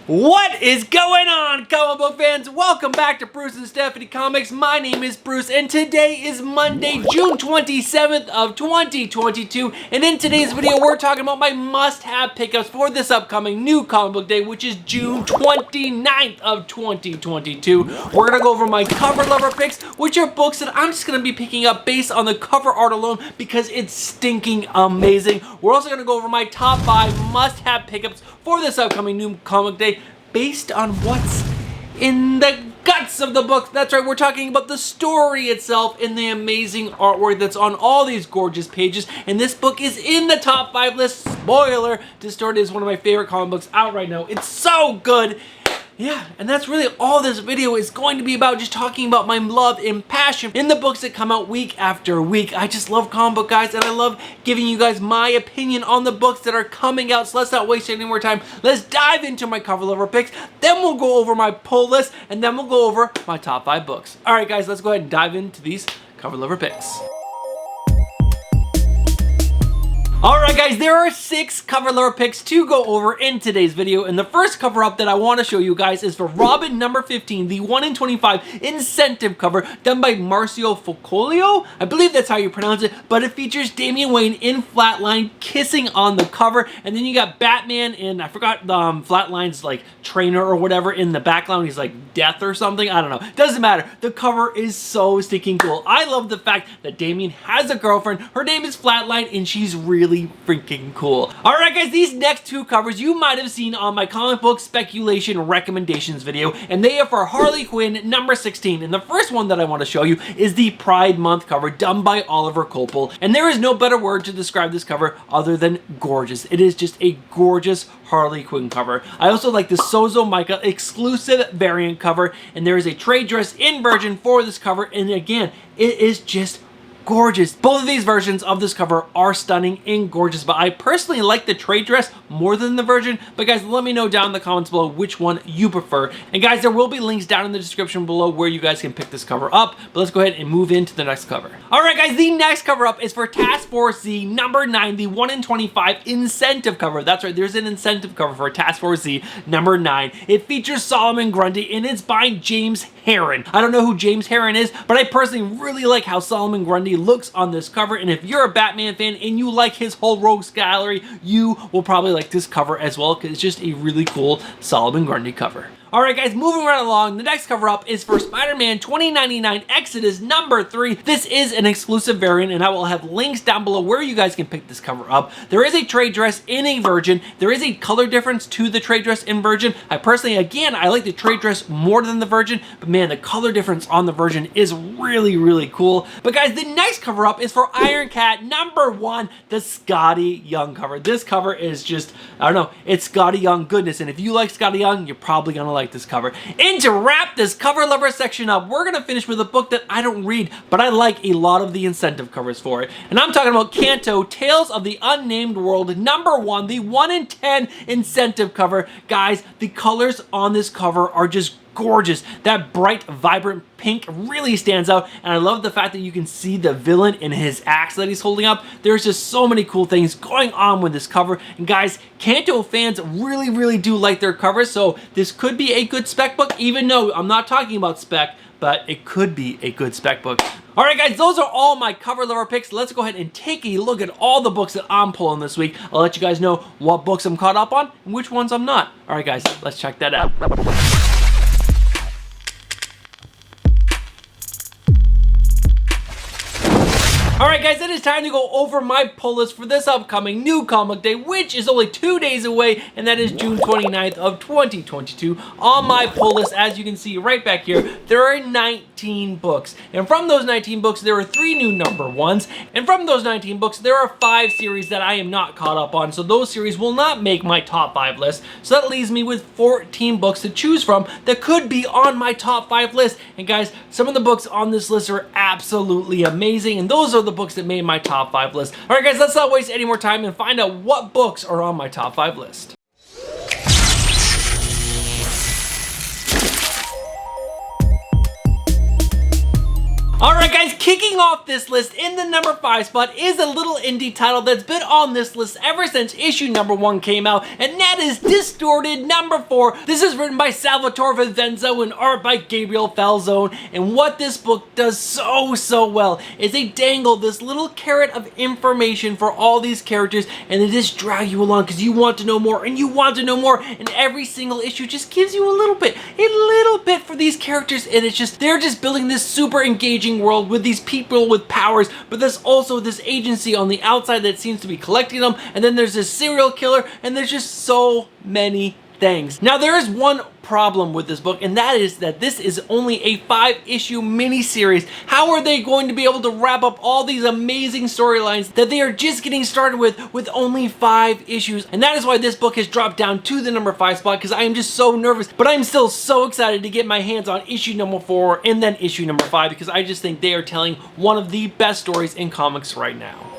What is going on, comic book fans? Welcome back to Bruce and Stephanie Comics. My name is Bruce, and today is Monday, June 27th of 2022. And in today's video, we're talking about my must-have pickups for this upcoming new comic book day, which is June 29th of 2022. We're gonna go over my cover lover picks, which are books that I'm just gonna be picking up based on the cover art alone because it's stinking amazing. We're also gonna go over my top 5 must-have pickups for this upcoming new comic day, based on what's in the guts of the book. That's right, we're talking about the story itself and the amazing artwork that's on all these gorgeous pages. And this book is in the top 5 list. Spoiler, Distorted is one of my favorite comic books out right now. It's so good. Yeah, and that's really all this video is going to be about, just talking about my love and passion in the books that come out week after week. I just love comic book, guys, and I love giving you guys my opinion on the books that are coming out. So let's not waste any more time. Let's dive into my cover lover picks, then we'll go over my pull list, and then we'll go over my top 5 books. All right, guys, let's go ahead and dive into these cover lover picks. Alright guys, there are 6 cover lover picks to go over in today's video, and the first cover up that I want to show you guys is for Robin number 15, the 1 in 25 incentive cover done by Marcio Focolio. I believe that's how you pronounce it, but it features Damian Wayne in Flatline kissing on the cover, and then you got Batman in, I forgot Flatline's like trainer or whatever in the background. He's like Death or something, I don't know. Doesn't matter. The cover is so stinking cool. I love the fact that Damian has a girlfriend. Her name is Flatline, and she's really freaking cool. Alright guys, these next 2 covers you might have seen on my comic book speculation recommendations video, and they are for Harley Quinn number 16. And the first one that I want to show you is the Pride Month cover done by Oliver Copel. And there is no better word to describe this cover other than gorgeous. It is just a gorgeous Harley Quinn cover. I also like the Sozo Maika exclusive variant cover, and there is a trade dress in version for this cover, and again, it is just gorgeous. Both of these versions of this cover are stunning and gorgeous, but I personally like the trade dress more than the version. But guys, let me know down in the comments below which one you prefer. And guys, there will be links down in the description below where you guys can pick this cover up. But let's go ahead and move into the next cover. Alright guys, the next cover up is for Task Force Z number 9, the 1 in 25 incentive cover. That's right, there's an incentive cover for Task Force Z number 9. It features Solomon Grundy, and it's by James Herron. I don't know who James Herron is, but I personally really like how Solomon Grundy looks on this cover, and if you're a Batman fan and you like his whole rogues gallery, you will probably like this cover as well, because it's just a really cool Solomon Grundy cover. Alright guys, moving right along, the next cover up is for Spider-Man 2099 Exodus number 3. This is an exclusive variant, and I will have links down below where you guys can pick this cover up. There is a trade dress in a version. There is a color difference to the trade dress in version. I personally, again, I like the trade dress more than the version, but man, the color difference on the version is really, really cool. But guys, the next cover up is for Iron Cat number 1, the Scotty Young cover. This cover is just, I don't know, it's Scotty Young goodness, and if you like Scotty Young, you're probably gonna like this cover. And to wrap this cover lover section up, we're gonna finish with a book that I don't read, but I like a lot of the incentive covers for it. And I'm talking about Kanto, Tales of the Unnamed World number 1, the 1 in 10 incentive cover. Guys, the colors on this cover are just gorgeous. That bright, vibrant pink really stands out, and I love the fact that you can see the villain in his axe that he's holding up. There's just so many cool things going on with this cover, and guys, Kanto fans really, really do like their covers, so this could be a good spec book, even though I'm not talking about spec, but it could be a good spec book. Alright guys, those are all my cover lover picks. Let's go ahead and take a look at all the books that I'm pulling this week. I'll let you guys know what books I'm caught up on and which ones I'm not. Alright guys, let's check that out. Alright guys, it is time to go over my pull list for this upcoming new comic day, which is only 2 days away, and that is June 29th of 2022. On my pull list, as you can see right back here, there are 19 books. And from those 19 books, there are 3 new number 1s. And from those 19 books, there are 5 series that I am not caught up on, so those series will not make my top 5 list. So that leaves me with 14 books to choose from that could be on my top 5 list. And guys, some of the books on this list are absolutely amazing, and those are the books that made my top 5 list. Alright guys, let's not waste any more time and find out what books are on my top 5 list. Alright guys, kicking off this list in the number 5 spot is a little indie title that's been on this list ever since issue number 1 came out, and that is Distorted number 4. This is written by Salvatore Vicenzo and art by Gabriel Falzone, and what this book does so well is they dangle this little carrot of information for all these characters, and they just drag you along because you want to know more and you want to know more, and every single issue just gives you a little bit for these characters, and it's just, they're just building this super engaging world with these people with powers, but there's also this agency on the outside that seems to be collecting them, and then there's this serial killer, and there's just so many things. Now there is one problem with this book, and that is that this is only a 5-issue miniseries. How are they going to be able to wrap up all these amazing storylines that they are just getting started with only 5 issues? And that is why this book has dropped down to the number 5 spot, because I am just so nervous, but I'm still so excited to get my hands on issue number 4 and then issue number 5, because I just think they are telling one of the best stories in comics right now.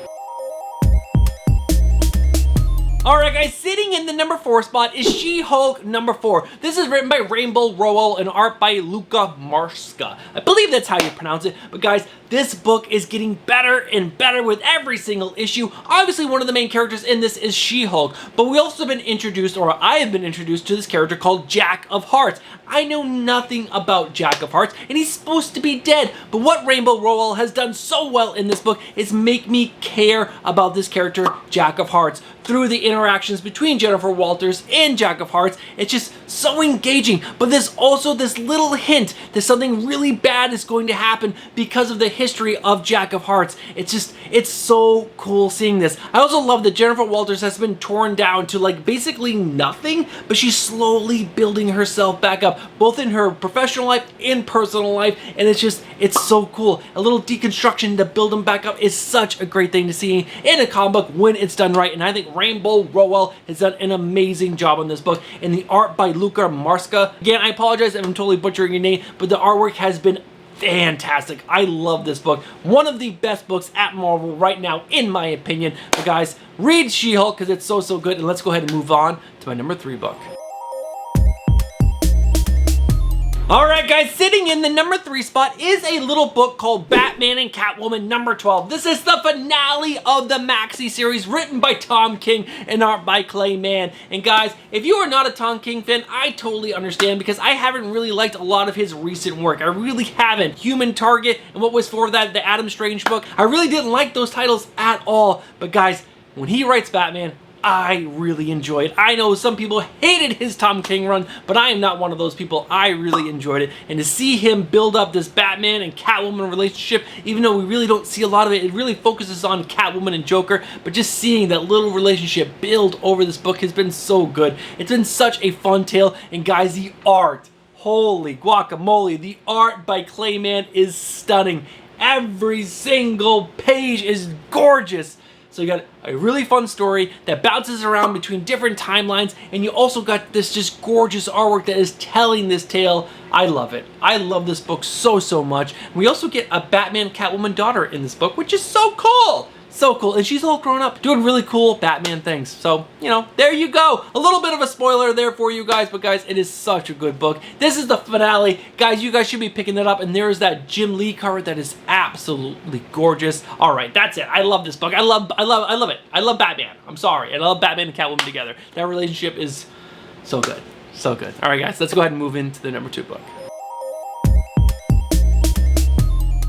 Alright guys, sitting in the number 4 spot is She-Hulk number 4. This is written by Rainbow Rowell and art by Luka Marska. I believe that's how you pronounce it, but guys, this book is getting better and better with every single issue. Obviously, one of the main characters in this is She-Hulk, but we also have been introduced, or I have been introduced to this character called Jack of Hearts. I know nothing about Jack of Hearts, and he's supposed to be dead, but what Rainbow Rowell has done so well in this book is make me care about this character, Jack of Hearts. Through the interactions between Jennifer Walters and Jack of Hearts, it's just so engaging, but there's also this little hint that something really bad is going to happen because of the history of Jack of Hearts. It's so cool seeing this. I also love that Jennifer Walters has been torn down to like basically nothing, but she's slowly building herself back up, both in her professional life and personal life, and it's so cool. A little deconstruction to build them back up is such a great thing to see in a comic book when it's done right, and I think Rainbow Rowell has done an amazing job on this book, and the art by Luka Marska. Again, I apologize if I'm totally butchering your name, but the artwork has been fantastic. I love this book. One of the best books at Marvel right now, in my opinion. But guys, read She-Hulk because it's so good, and let's go ahead and move on to my number 3 book. Alright guys, sitting in the number 3 spot is a little book called Batman and Catwoman number 12. This is the finale of the Maxi series, written by Tom King and art by Clay Mann. And guys, if you are not a Tom King fan, I totally understand, because I haven't really liked a lot of his recent work. I really haven't. Human Target, and what was for that, the Adam Strange book, I really didn't like those titles at all. But guys, when he writes Batman, I really enjoy it. I know some people hated his Tom King run, but I am not one of those people. I really enjoyed it. And to see him build up this Batman and Catwoman relationship, even though we really don't see a lot of it, it really focuses on Catwoman and Joker, but just seeing that little relationship build over this book has been so good. It's been such a fun tale, and guys, the art, holy guacamole, the art by Clay Mann is stunning. Every single page is gorgeous. So you got a really fun story that bounces around between different timelines, and you also got this just gorgeous artwork that is telling this tale. I love it. I love this book so much. We also get a Batman Catwoman daughter in this book, which is so cool. So cool, and she's all grown up, doing really cool Batman things. So, you know, there you go. A little bit of a spoiler there for you guys, but guys, it is such a good book. This is the finale. Guys, you guys should be picking that up, and there is that Jim Lee cover that is absolutely gorgeous. All right, that's it. I love this book. I love it. I love Batman. I'm sorry. And I love Batman and Catwoman together. That relationship is so good. So good. All right, guys, let's go ahead and move into the number 2 book.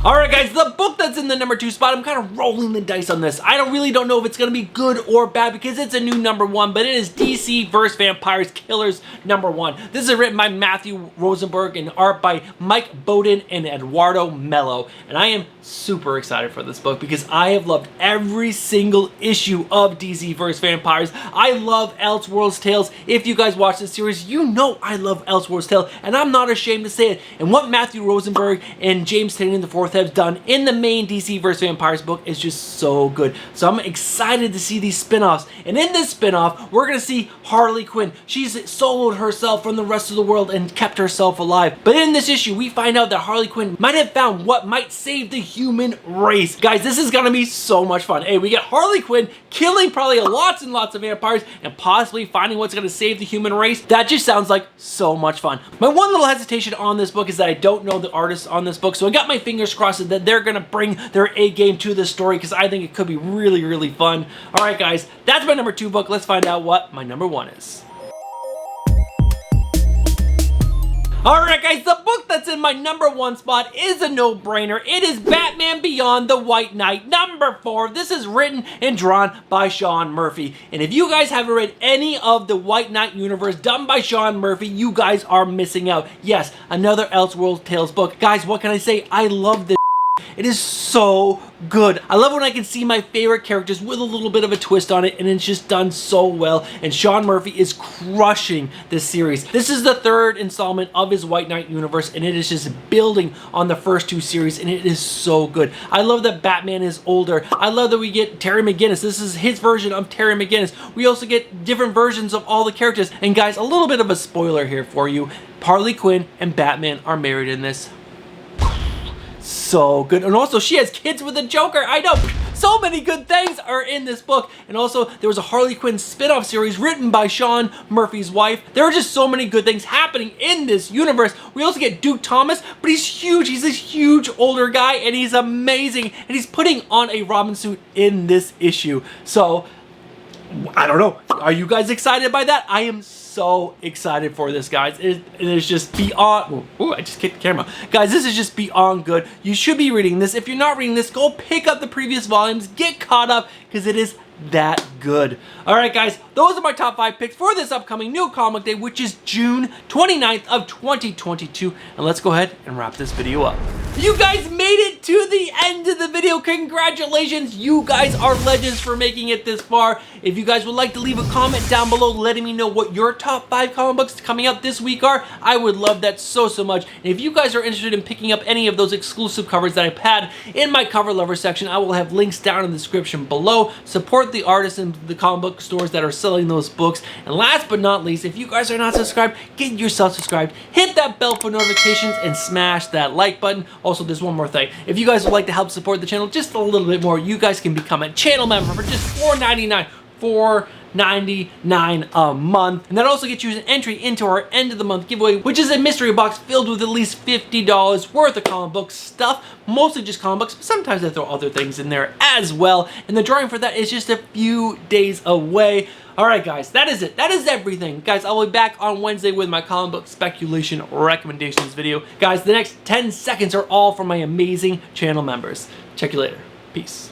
Alright guys, the book that's in the number 2 spot, I'm kind of rolling the dice on this. I really don't know if it's going to be good or bad because it's a new number 1, but it is DC vs. Vampires Killers number 1. This is written by Matthew Rosenberg and art by Mike Bowden and Eduardo Mello. And I am super excited for this book because I have loved every single issue of DC vs. Vampires. I love Elseworlds Tales. If you guys watch this series, you know I love Elseworlds Tales, and I'm not ashamed to say it. And what Matthew Rosenberg and James Tynion IV have done in the main DC vs. Vampires book is just so good. So I'm excited to see these spin-offs. And in this spin-off, we're going to see Harley Quinn. She's soloed herself from the rest of the world and kept herself alive. But in this issue, we find out that Harley Quinn might have found what might save the human race. Guys, this is going to be so much fun. Hey, we get Harley Quinn killing probably lots and lots of vampires and possibly finding what's going to save the human race. That just sounds like so much fun. My one little hesitation on this book is that I don't know the artist on this book, so I got my fingers crossed trusted that they're gonna bring their A game to this story because I think it could be really, really fun. All right, guys, that's my number 2 book. Let's find out what my number 1 is. Alright guys, the book that's in my number 1 spot is a no-brainer. It is Batman Beyond the White Knight, number 4. This is written and drawn by Sean Murphy. And if you guys haven't read any of the White Knight universe done by Sean Murphy, you guys are missing out. Yes, another Elseworlds Tales book. Guys, what can I say? I love this. It is so good. I love when I can see my favorite characters with a little bit of a twist on it, and it's just done so well, and Sean Murphy is crushing this series. This is the 3rd installment of his White Knight universe, and it is just building on the first 2 series, and it is so good. I love that Batman is older. I love that we get Terry McGinnis. This is his version of Terry McGinnis. We also get different versions of all the characters, and guys, a little bit of a spoiler here for you. Harley Quinn and Batman are married in this. So good. And also she has kids with the Joker. I know, so many good things are in this book. And also there was a Harley Quinn spin-off series written by Sean Murphy's wife. There are just so many good things happening in this universe. We also get Duke Thomas, but he's huge. He's this huge older guy and he's amazing, and he's putting on a Robin suit in this issue. So I don't know, are you guys excited by that? I am so excited for this, guys. It is just beyond. Ooh, I just kicked the camera. Guys, this is just beyond good. You should be reading this. If you're not reading this, go pick up the previous volumes, get caught up, because it is that good. Alright guys, those are my top 5 picks for this upcoming new comic day, which is June 29th of 2022. And let's go ahead and wrap this video up. You guys made it to the end of the video. Congratulations. You guys are legends for making it this far. If you guys would like to leave a comment down below letting me know what your top 5 comic books coming out this week are, I would love that so much. And if you guys are interested in picking up any of those exclusive covers that I've had in my cover lover section, I will have links down in the description below. Support the artists and the comic book stores that are selling those books. And last but not least, if you guys are not subscribed, get yourself subscribed, hit that bell for notifications, and smash that like button. Also, there's one more thing. If you guys would like to help support the channel just a little bit more, you guys can become a channel member for just $4.99. $4.99 a month, and that also gets you an entry into our end of the month giveaway, which is a mystery box filled with at least $50 worth of comic book stuff, mostly just comic books, but sometimes I throw other things in there as well, and the drawing for that is just a few days away. Alright guys, that is it. That is everything. Guys, I'll be back on Wednesday with my comic book speculation recommendations video. Guys, the next 10 seconds are all for my amazing channel members. Check you later. Peace.